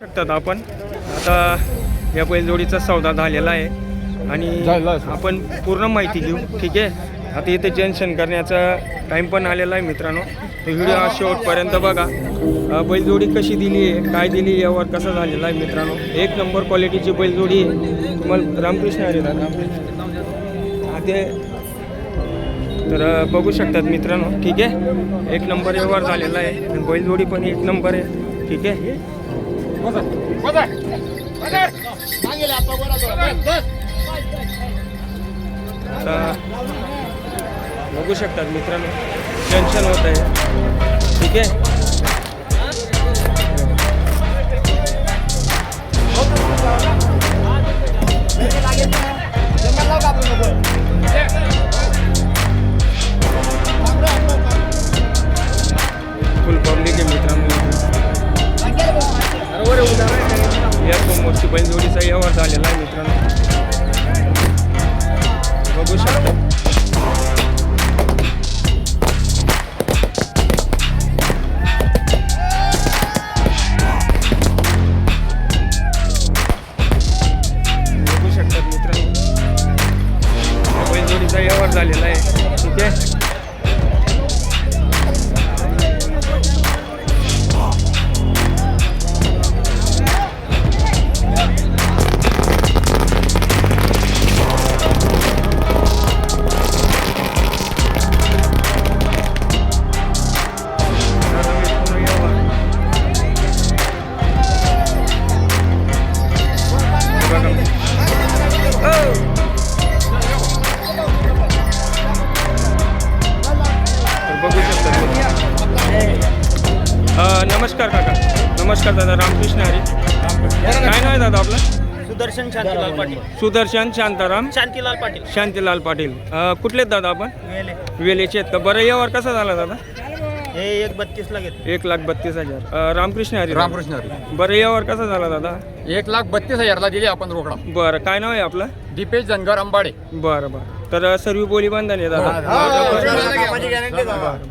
शकतात आपण आता या बैलजोडीचा सौदा झालेला आहे आणि आपण पूर्ण माहिती घेऊ. ठीक आहे. आता इथे जंक्शन करण्याचा टाईम पण आलेला आहे मित्रांनो. व्हिडिओ शेवटपर्यंत बघा. बैलजोडी कशी दिली आहे, काय दिली, यावर कसा झालेला आहे मित्रांनो. एक नंबर क्वालिटीची बैलजोडी आहे. तुम्हाला रामकृष्ण हरी ते तर बघू शकतात मित्रांनो. ठीक आहे. एक नंबर व्यवहार झालेला आहे आणि बैलजोडी पण एक नंबर आहे. ठीक आहे. आता बघू शकतात मित्रांनो टेन्शन होत आहे. ठीक आहे. फुल पब्लिक आहे मित्रांनो. या समोरची बैलजोडीचा व्यवहार झालेला आहे मित्रांनो. बघू शकता. बघू शकतात मित्रांनो बैलजोडीचा व्यवहार झालेला आहे. ठीक आहे. नमस्कार काका. नमस्कार दादा. रामकृष्ण हरी. काय नाव आहे दादा आपलं? सुदर्शन शांतीलाल पाटील. सुदर्शन शांताराम शांतीलाल पाटील. शांतीलाल पाटील. कुठले आहेत दादा आपण? वेले. वेलेचे आहेत का? बरं यावर कसा झाला दादा? हे 1,32,000 ला घेतले. 1,32,000. रामकृष्ण हरी. रामकृष्ण हरी. बरं यावर कसा झाला दादा? 1,32,000 ला दिली आपण रोकडा. बरं काय नाव आहे आपलं? दीपेश जनगर अंबाडे. बरं बरं. तर सर्व बोली बंधन आहे दादा.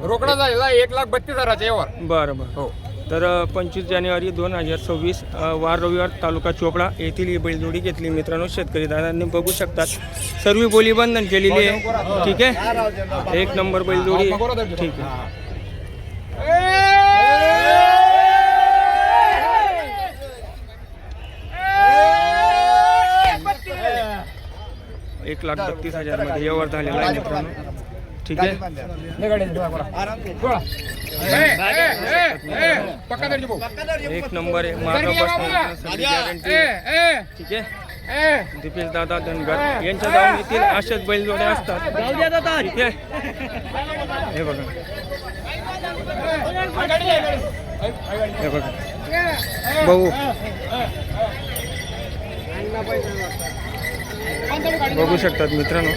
रोकडा झालेला 1,32,000 व्यवहार. बरं बरं. हो. तर 25 जानेवारी 2026 वार रविवार तालुका चोपडा येथील ही बैलजोडी घेतली मित्रांनो. शेतकरी दादांनी बघू शकतात सर्व बोली बंधन केलेली आहे. ठीक आहे. एक नंबर बैलजोडी. ठीक आहे. 1,32,000 मध्ये व्यवहार झालेला आहे मित्रांनो. ठीक आहे. एक नंबर आहे. मार्गापासून गॅरंटी. ठीक आहे. दीपेश दादा धनगर यांच्या जाऊन येथील अशाच बैलजोड्या असतात. ठीक आहे. हे बघा. हे बघा भाऊ बघू शकतात मित्रांनो.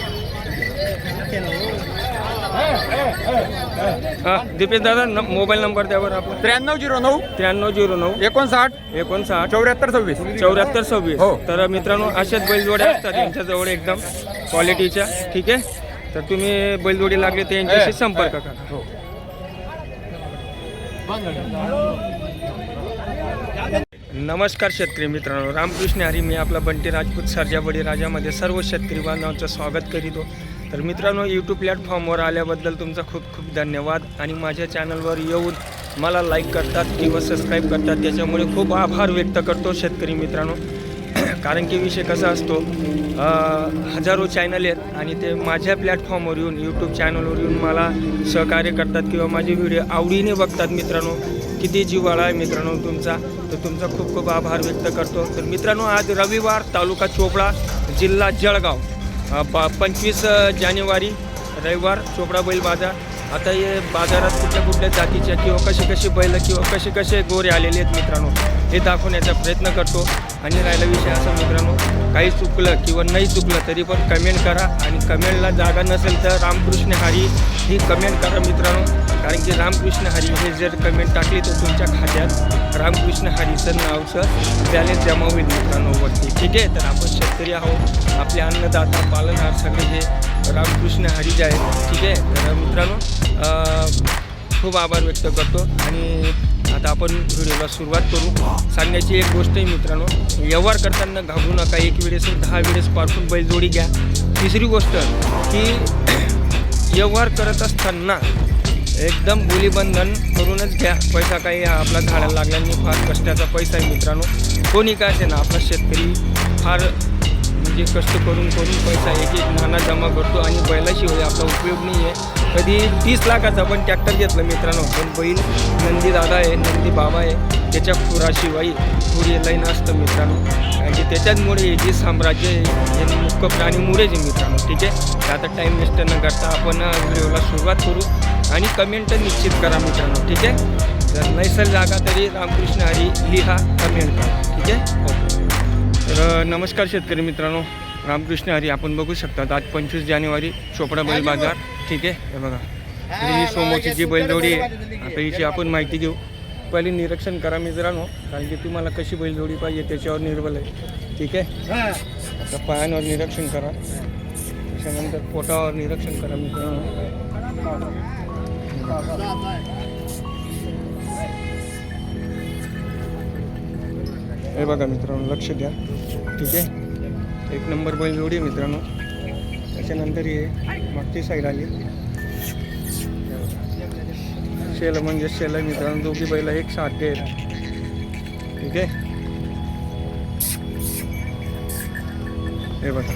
हा दीपेश दादा मोबाईल नंबर त्यावर आपला 9309 9309 59 59 7426. 7426. हो. तर मित्रांनो अशाच बैलजोड्या असतात यांच्याजवळ एकदम क्वालिटीच्या. ठीक आहे. तर तुम्ही बैलजोडी लागली तर यांच्याशी संपर्क करा. हो. नमस्कार शेतकरी मित्रांनो. रामकृष्ण हरी. मी आपला बंटी राजपूत सर्जाबडी राजामध्ये सर्व शेतकरी बांधवांचं स्वागत करीतो. तर मित्रांनो यूट्यूब प्लॅटफॉर्मवर आल्याबद्दल तुमचा खूप खूप धन्यवाद. आणि माझ्या चॅनलवर येऊन मला लाईक करतात किंवा सबस्क्राईब करतात त्याच्यामुळे खूप आभार व्यक्त करतो शेतकरी मित्रांनो. कारण की विषय कसा असतो, हजारो चॅनल आहेत आणि ते माझ्या प्लॅटफॉर्मवर येऊन यूट्यूब चॅनलवर येऊन मला सहकार्य करतात किंवा माझे व्हिडिओ आवडीने बघतात मित्रांनो. किती जिव्हाळा आहे मित्रांनो तुमचा. तर तुमचा खूप खूप आभार व्यक्त करतो. तर मित्रांनो आज रविवार तालुका चोपडा जिल्हा जळगाव 25 जानेवारी रविवार चोपडा बैल बाजार. आता हे बाजारात कुठल्या कुठल्या जातीच्या किंवा कशी बैल किंवा कसे गोरे आलेले आहेत मित्रांनो हे दाखवण्याचा प्रयत्न करतो. आणि राहिला विषय असा मित्रांनो, काही चुकलं किंवा नाही चुकलं तरी पण कमेंट करा. आणि कमेंटला जागा नसेल तर रामकृष्ण हरी ही कमेंट करा मित्रांनो. कारण की रामकृष्ण हरी हे जर कमेंट टाकली तर तुमच्या खात्यात रामकृष्ण हरीचं नावचं बॅलेन्स जमा होईल मित्रांनो वरती. ठीक आहे. तर आपण शेतकरी आहोत. आपले अन्नदाता पालनहार सगळे हे रामकृष्ण हरी आहेत. ठीक आहे. तर मित्रांनो खूप आभार व्यक्त करतो. आणि आता आपण व्हिडिओला सुरुवात करू. सांगण्याची एक गोष्ट आहे मित्रांनो, व्यवहार करताना घाबरू नका. एक वेळेस 10 वेळेस पारखून बैलजोडी घ्या. तिसरी गोष्ट की व्यवहार करत असताना एकदम बोलीबंधन करूनच घ्या. पैसा काही आपला झाडाला लागल्याने फार कष्टाचा पैसा आहे मित्रांनो. कोणी काय असे ना, आपला शेतकरी फार म्हणजे कष्ट करून पैसा एक नाणा जमा करतो आणि बैलाशिवाय आपला उपयोग नाही आहे. कधी 30 लाखाचा पण ट्रॅक्टर घेतलं मित्रांनो, पण बैल नंदी दादा आहे, नंदी बाबा आहे, त्याच्या खुराशिवाय थोडी लाईन असतं मित्रांनो. कारण की त्याच्याचमुळे हे जे साम्राज्य आहे हे मुख्य प्राणीमुळेच आहे मित्रांनो. ठीक आहे, तर आता टाईम वेस्ट न करता आपण व्हिडिओला सुरुवात करू आणि कमेंट निश्चित करा मित्रांनो. ठीक आहे, जर नैसर्ग जागा तरी रामकृष्ण हरी लिहा, कमेंट करा. ठीक आहे, ओके. तर नमस्कार शेतकरी मित्रांनो, रामकृष्ण हरी. आपण बघू शकता आज 25 जानेवारी चोपडा बैल बाजार. ठीक आहे, हे बघा ही समोरची जी बैलजोडी आहे, आता हिची आपण माहिती घेऊ. पहिले निरीक्षण करा मित्रांनो, कारण की तुम्हाला कशी बैलजोडी पाहिजे त्याच्यावर निर्भर आहे. ठीक आहे, आता पायांवर निरीक्षण करा, त्याच्यानंतर पोटावर निरीक्षण करा मित्रांनो. हे बघा मित्रांनो, लक्ष द्या. ठीक आहे, एक नंबर बैलजोडी आहे मित्रांनो. त्याच्यानंतर हे मागची साईड आली, शेल म्हणजे शेल आहे मित्रांनो. दोघी बैल एक सारखे आहेत. ठीक आहे, हे बघा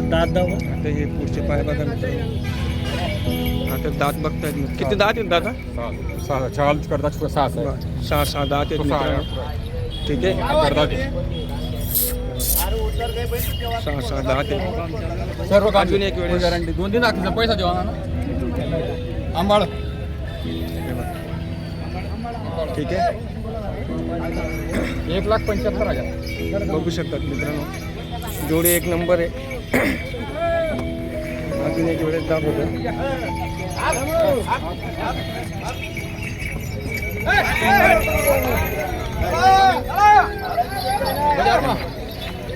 दादा आता हे पुढचे पाय बघा मित्रांनो. आता दात बघतायत मी. किती दात आहेत दादा? 6 करतात 6 दात आहेत मित्रांनो. ठीक आहे, 6 दात आहेत. सर्व अजून एक वेळेस गॅरंटी 2-3 लाखाचा पैसा देवा ना आंबाळ. ठीक आहे, 1,75,000 बघू शकतात मित्रांनो. जोडी एक नंबर आहे. अजून एक वेळेस दाखवतो.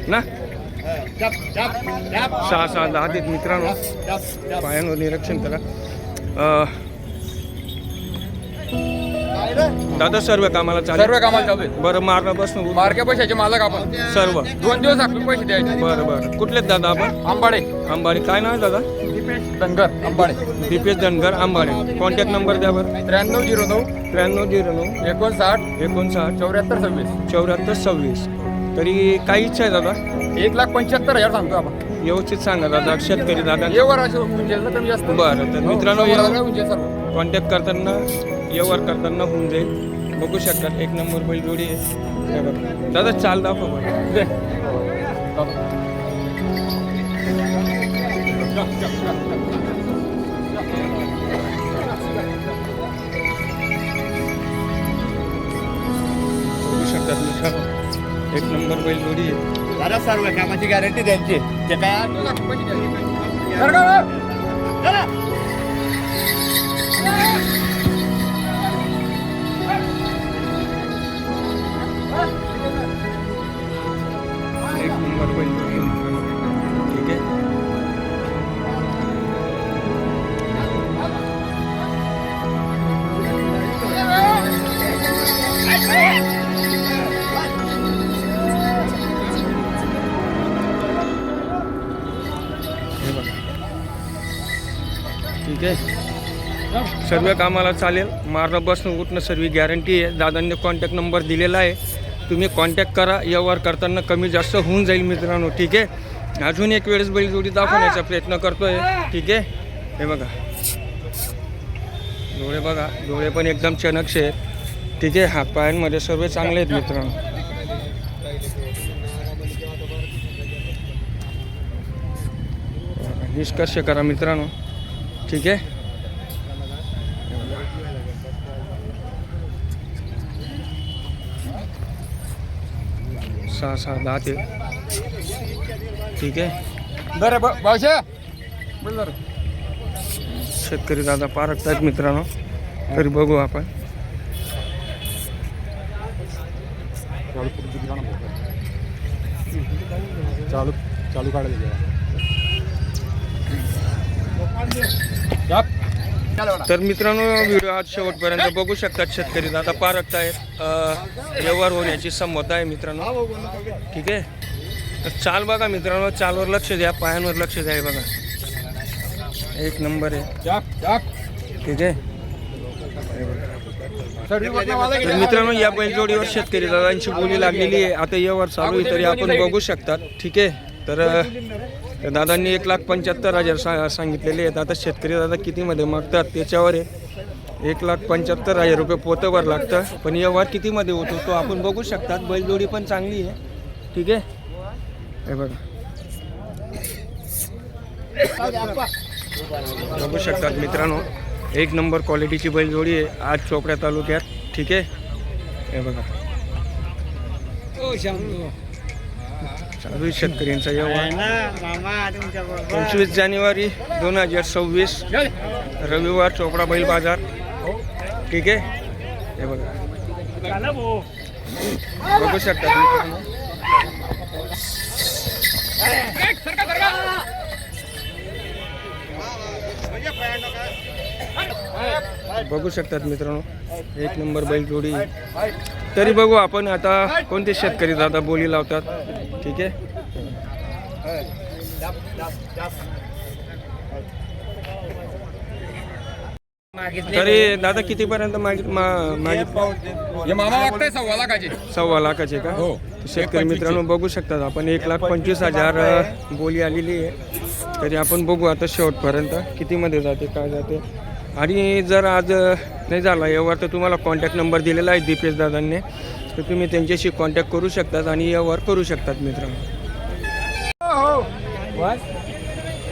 ना 6 दात आहेत मित्रांनो. पायांवर निरीक्षण करा. दादा सर्व कामाला चालेल? सर्व कामाला चालू आहे. बरं, मारण्यापासून मार्के पैशाचे मालक आपण सर्व. 2 दिवस आपण पैसे द्यायचे. बरं बरं, कुठलेच दादा आपण? आंबाडे आंबाडे. काय नाव आहे दादा? दीपेश धनगर आंबाडे. दीपेश धनगर आंबाडे. कॉन्टॅक्ट नंबर द्या बरं. 9309 9309 59 59 74 26. 74 26. तरी काय इच्छा आहे दादा? 1,75,000 सांगतो आपण. व्यवस्थित सांगा दादा, शेतकरी दादा. व्यवहार असे म्हणजे कमी जास्त. बरं, तर मित्रांनो म्हणजे सर्व कॉन्टॅक्ट करताना व्यवहार करताना होऊन जाईल. बघू शकतात एक नंबर बैलजोडी आहे. हे बघा दादा, चाल दाखव बरं. दे. बघू शकतात मित्रांनो, एक नंबर बैलजोडी आहे. दादा सर्व कामाची गॅरंटी द्यायची. ते काय पैसे द्यायचे. एक नंबर बैलजोडी आहे मित्रांनो. ठीक आहे, हे बघा. ठीक आहे, सर्व कामाला चालेल. मारणं बसणं उठणं सर्व गॅरंटी आहे. दादांनी कॉन्टॅक्ट नंबर दिलेला आहे, तुम्ही कॉन्टॅक्ट करा. व्यवहार करताना कमी जास्त होऊन जाईल मित्रांनो. ठीक आहे, अजून एक वेळेस बैलजोडी दाखवण्याचा प्रयत्न करतोय. ठीक आहे, हे बघा डोळे बघा, डोळे पण एकदम चणकशे आहेत. ठीक आहे, हातपायांमध्ये सर्व चांगले आहेत मित्रांनो. निष्कर्ष करा मित्रांनो. ठीक आहे, 6 दात आहे. ठीक आहे, बरं भाषा बोल जरा. शेतकरी दादा पारखतायत मित्रांनो. तरी बघू आपण. चालू काढायचं. तर मित्रांनो व्हिडिओ आज शेवटपर्यंत बघू शकतात. शेतकरी दादा पारखत आहेत, व्यवहार होण्याची संमत आहे मित्रांनो. ठीक आहे. तर चाल बघा मित्रांनो, चालवर लक्ष द्या, पायांवर लक्ष द्या. हे बघा एक नंबर आहे. ठीक आहे. तर मित्रांनो या बैलजोडीवर शेतकरी दादांची बोली लागलेली आहे. आता व्यवहार चालू आहे तरी आपण बघू शकतात. ठीक आहे. तर दादांनी 1,75,000 सांगितलेले आहेत. आता शेतकरी दादा कितीमध्ये मागतात त्याच्यावर आहे. 1,75,000 रुपये पोतभर लागतं, पण व्यवहार कितीमध्ये होतो तो आपण बघू शकतात. बैलजोडी पण चांगली आहे. ठीक आहे. हे बघा बघू शकतात मित्रांनो, एक नंबर क्वालिटीची बैलजोडी आहे आज चोपड्या तालुक्यात. ठीक आहे. हे बघा चालू आहे शेतकऱ्यांचा व्यवहार. 25 जानेवारी 2026 रविवार, चोपडा बैल बाजार. ठीक आहे. हे बघा बघू शकता मित्रांनो. बघू शकतात मित्रांनो, एक नंबर बैल जोडी. तरी बघू आपण आता कोणते शेतकरी दादा बोली लावतात. ठीक आहे. तरी दादा कितीपर्यंत मागित हे मामा वाटतंय 1.25 लाखाचे. 1.25 लाखाचे का? हो. शेतकरी मित्रांनो बघू शकतात आपण 1,25,000 बोली आलेली आहे. तरी आपण बघू आता शेवटपर्यंत कितीमध्ये जाते काय जाते. आणि जर आज नाही झाला व्यवहार तर तुम्हाला कॉन्टॅक्ट नंबर दिलेला आहे दीपेश दादांनी, तर तुम्ही त्यांच्याशी कॉन्टॅक्ट करू शकतात आणि व्यवहार करू शकतात मित्रांनो.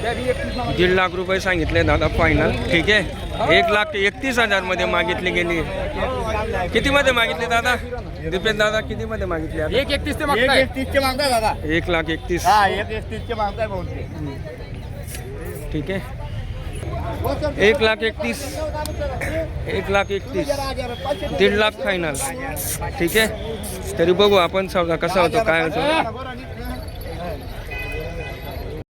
1.5 लाख रुपये सांगितले दादा फायनल. ठीक आहे. 1,31,000 मध्ये मागितली गेली. कितीमध्ये मागितले दादा? दीपेश दादा कितीमध्ये मागितले? 1.31 ते मागताय. 1.31 मागताय दादा. 1,31,000. हा 1.31 मागताय बहुते. ठीक आहे. 1,31,000 1,31,000 1.5 लाख फायनल. ठीक आहे. तरी बघू आपण सौदा कसा होतो काय होतो.